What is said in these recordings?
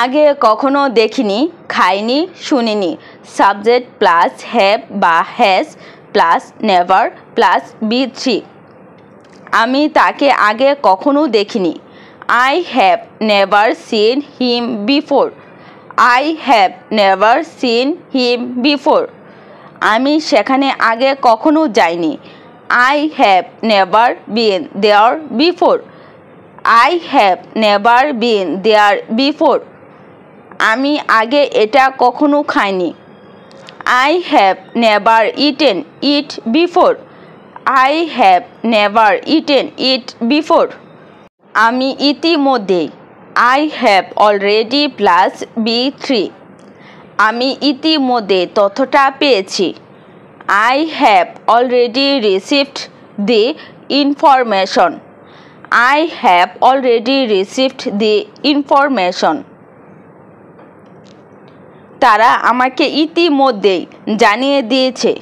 আগে কখনো দেখিনি, খাইনি, শুনিনি। সাবজেক্ট প্লাস হ্যাভ বা has plus never plus B3। আমি তাকে আগে কখনো দেখিনি। I have never seen him before. I have never seen him before. আমি সেখানে আগে কখনো যাইনি। I have never been there before. I have never been there before. আমি আগে এটা কখনো খাইনি। I have never eaten it before. I have never eaten it before. আমি ইতিমধ্যেই I have already plus B3। আমি ইতিমধ্যে তথ্যটা পেয়েছি। I have already received the information. I have already received the information. তারা আমাকে ইতিমধ্যেই জানিয়ে দিয়েছে।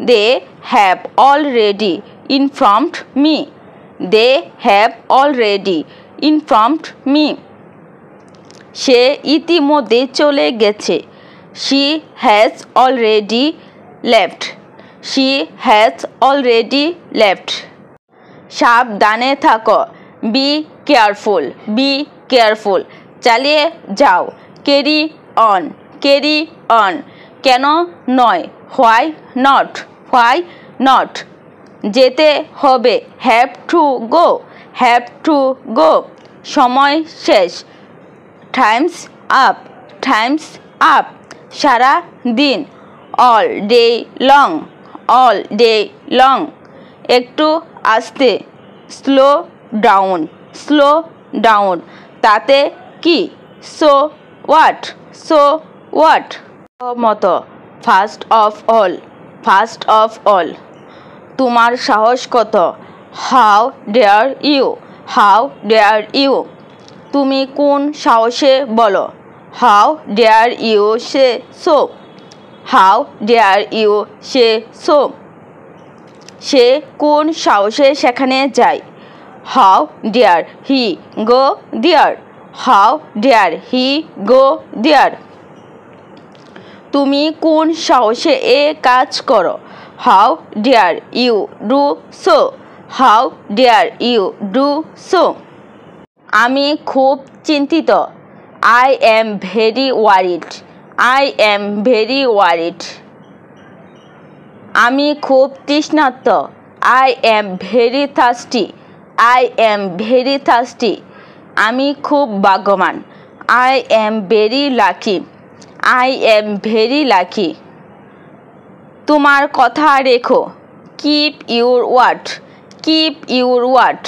They have already informed me. They have already informed me. সে ইতিমধ্যে চলে গেছে। She has already left. She has already left. সাবধানে থাকো। Be careful. Be careful. চালিয়ে যাও। Carry on. Carry on. কেন নয়? Why not? Why not? যেতে হবে। Have to go. Have to go. সময় শেষ। Time's up. Time's up. সারা দিন। All day long. All day long. একটু আস্তে। Slow down. Slow down. তাতে কি? So what? So what? মতো। First of all. First of all. তোমার সাহস কত? How dare you? How dare you? তুমি কোন সাহসে বলো? How dare you say so? How dare you say so? সে কোন সাহসে সেখানে যায়? How dare he go there? How dare he go there? তুমি কোন সাহসে এ কাজ করো? How dare you do so? How dare you do so? আমি খুব চিন্তিত। I am very worried. I am very worried. আমি খুব তৃষ্ণার্ত। I am very thirsty. I am very thirsty. আমি খুব ভাগ্যবান। I am very lucky. I am very lucky. তোমার কথা রেখো। Keep your word. Keep your word.